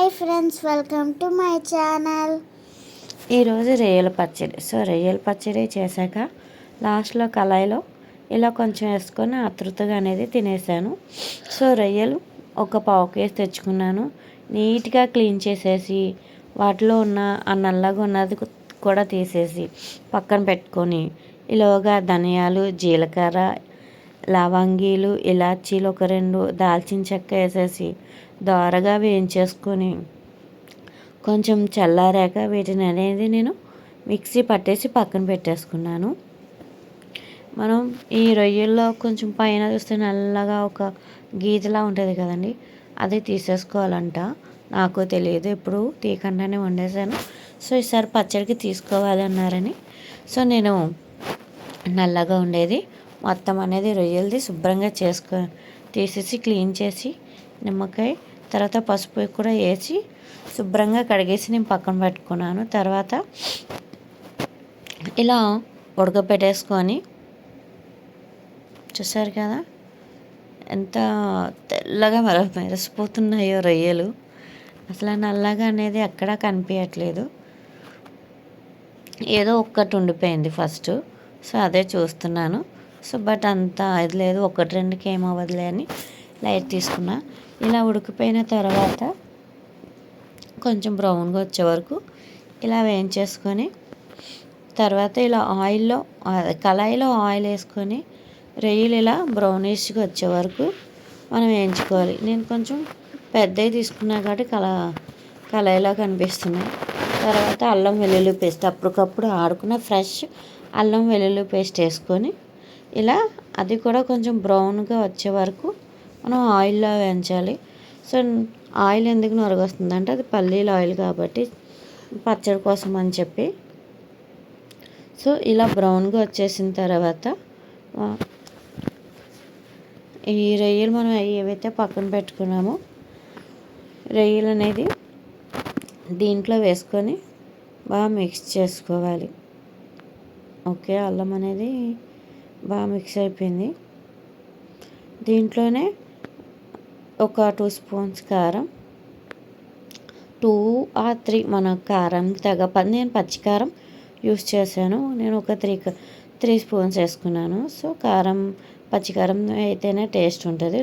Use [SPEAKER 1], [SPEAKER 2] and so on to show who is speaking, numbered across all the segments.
[SPEAKER 1] Hi friends, welcome to my channel.
[SPEAKER 2] ఈరోజు రొయ్యల పచ్చడి. రొయ్యల పచ్చడి చేశాక లాస్ట్లో కళాయిలో ఇలా కొంచెం వేసుకొని ఆతృతగా అనేది తినేసాను. రొయ్యలు ఒక పావు కేజీ తెచ్చుకున్నాను. నీట్గా క్లీన్ చేసేసి వాటిలో ఉన్న ఆ నల్లగా ఉన్నది కూడా తీసేసి పక్కన పెట్టుకొని ఇలాగా ధనియాలు, జీలకర్ర, లవంగీలు, ఇలాచీలు ఒక 2, దాల్చిన చెక్క వేసేసి దోరగా వేయించేసుకొని కొంచెం చల్లారాక వీటిని అనేది నేను మిక్సీ పట్టేసి పక్కన పెట్టేసుకున్నాను. మనం ఈ రొయ్యల్లో కొంచెం పైన చూస్తే నల్లగా ఒక గీతలా ఉంటుంది కదండి, అది తీసేసుకోవాలంట. నాకు తెలియదు, ఎప్పుడు తీయకుండానే వండేసాను. ఈసారి పచ్చడికి తీసుకోవాలి అన్నారని నేను నల్లగా ఉండేది మొత్తం అనేది రొయ్యలది శుభ్రంగా తీసేసి క్లీన్ చేసి నిమ్మకాయ తర్వాత పసుపు కూడా వేసి శుభ్రంగా కడిగేసి నేను పక్కన పెట్టుకున్నాను. తర్వాత ఇలా ఉడకపెట్టేసుకొని చూసారు కదా ఎంత తెల్లగా మెరిసిపోతున్నాయో రొయ్యలు. అసలు నల్లగా అనేది ఎక్కడా కనిపించట్లేదు, ఏదో ఒక్కటి ఉండిపోయింది ఫస్ట్. అదే చూస్తున్నాను. బట్ అంత ఇది లేదు, 1-2కి ఏమవ్వదులే అని లైట్ తీసుకున్నా. ఇలా ఉడికిపోయిన తర్వాత కొంచెం బ్రౌన్గా వచ్చే వరకు ఇలా వేయించేసుకొని తర్వాత ఇలా కళాయిలో ఆయిల్ వేసుకొని రొయ్యలు ఇలా బ్రౌనిష్గా వచ్చే వరకు మనం వేయించుకోవాలి. నేను కొంచెం పెద్దవి తీసుకున్నా కాబట్టి కళాయిలా కనిపిస్తున్నాయి. తర్వాత అల్లం వెల్లుల్లి పేస్ట్, అప్పటికప్పుడు ఆడుకున్న ఫ్రెష్ అల్లం వెల్లుల్లి పేస్ట్ వేసుకొని ఇలా అది కూడా కొంచెం బ్రౌన్గా వచ్చే వరకు మనం ఆయిల్లో వేయించాలి. ఆయిల్ ఎందుకు నొరగొస్తుందంటే అది పల్లీల ఆయిల్ కాబట్టి పచ్చడి కోసం అని చెప్పి. ఇలా బ్రౌన్గా వచ్చేసిన తర్వాత ఈ రొయ్యలు మనం ఏవైతే పక్కన పెట్టుకున్నామో రొయ్యలు అనేది దీంట్లో వేసుకొని బాగా మిక్స్ చేసుకోవాలి. ఓకే, అల్లం అనేది బాగా మిక్స్ అయిపోయింది. దీంట్లోనే ఒక 2 స్పూన్స్ కారం, 2 or 3 మన కారం నేను పచ్చికారం యూస్ చేశాను. నేను ఒక 3 స్పూన్స్ వేసుకున్నాను. కారం పచ్చికారం అయితేనే టేస్ట్ ఉంటుంది.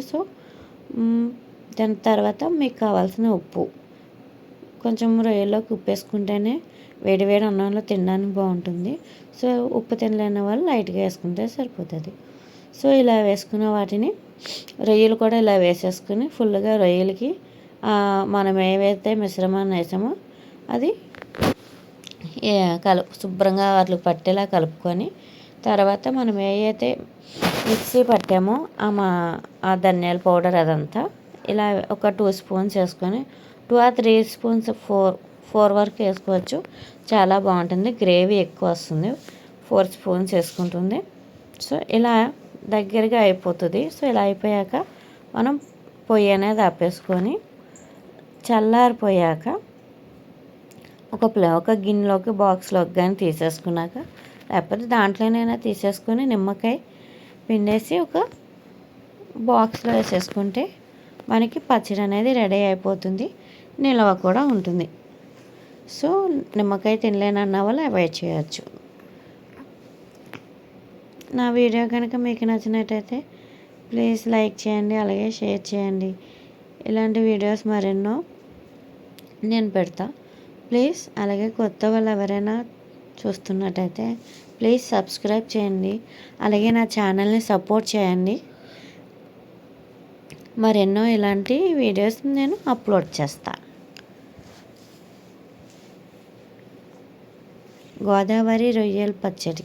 [SPEAKER 2] దాని తర్వాత మీకు కావాల్సిన ఉప్పు, కొంచెం రొయ్యల్లోకి ఉప్పు వేసుకుంటేనే వేడి అన్నంలో తినడానికి బాగుంటుంది. ఉప్పు తినలేని వాళ్ళు లైట్గా వేసుకుంటే సరిపోతుంది. ఇలా వేసుకున్న వాటిని రొయ్యలు కూడా ఇలా వేసేసుకుని ఫుల్గా రొయ్యలకి మనం ఏవైతే మిశ్రమాన్ని వేసామో అది శుభ్రంగా వాటికి పట్టేలా కలుపుకొని తర్వాత మనం ఏవైతే మిక్సీ పట్టామో ఆ ధనియాల పౌడర్ అదంతా ఇలా ఒక 2 స్పూన్స్ వేసుకొని 2 or 3 స్పూన్స్ 4 వరకు వేసుకోవచ్చు. చాలా బాగుంటుంది, గ్రేవీ ఎక్కువ వస్తుంది. 4 స్పూన్స్ వేసుకుంటుంది. ఇలా దగ్గరగా అయిపోతుంది. ఇలా అయిపోయాక మనం పొయ్యి అనేది ఆపేసుకొని చల్లారిపోయాక ఒక గిన్నెలోకి బాక్స్లోకి కానీ తీసేసుకున్నాక లేకపోతే దాంట్లోనైనా తీసేసుకొని నిమ్మకాయ పిండేసి ఒక బాక్స్లో వేసేసుకుంటే మనకి పచ్చడి అనేది రెడీ అయిపోతుంది, నిల్వ కూడా ఉంటుంది. నిమ్మకాయ తినలేనన్న వాళ్ళు అవాయిడ్ చేయొచ్చు. నా వీడియో కనుక మీకు నచ్చినట్టయితే ప్లీజ్ లైక్ చేయండి, అలాగే షేర్ చేయండి. ఇలాంటి వీడియోస్ మరెన్నో నేను పెడతా ప్లీజ్. అలాగే కొత్త వాళ్ళు ఎవరైనా చూస్తున్నట్టయితే ప్లీజ్ సబ్స్క్రైబ్ చేయండి, అలాగే నా ఛానల్ని సపోర్ట్ చేయండి. మరెన్నో ఇలాంటి వీడియోస్ నేను అప్లోడ్ చేస్తా. గోదావరి రొయ్యల పచ్చడి.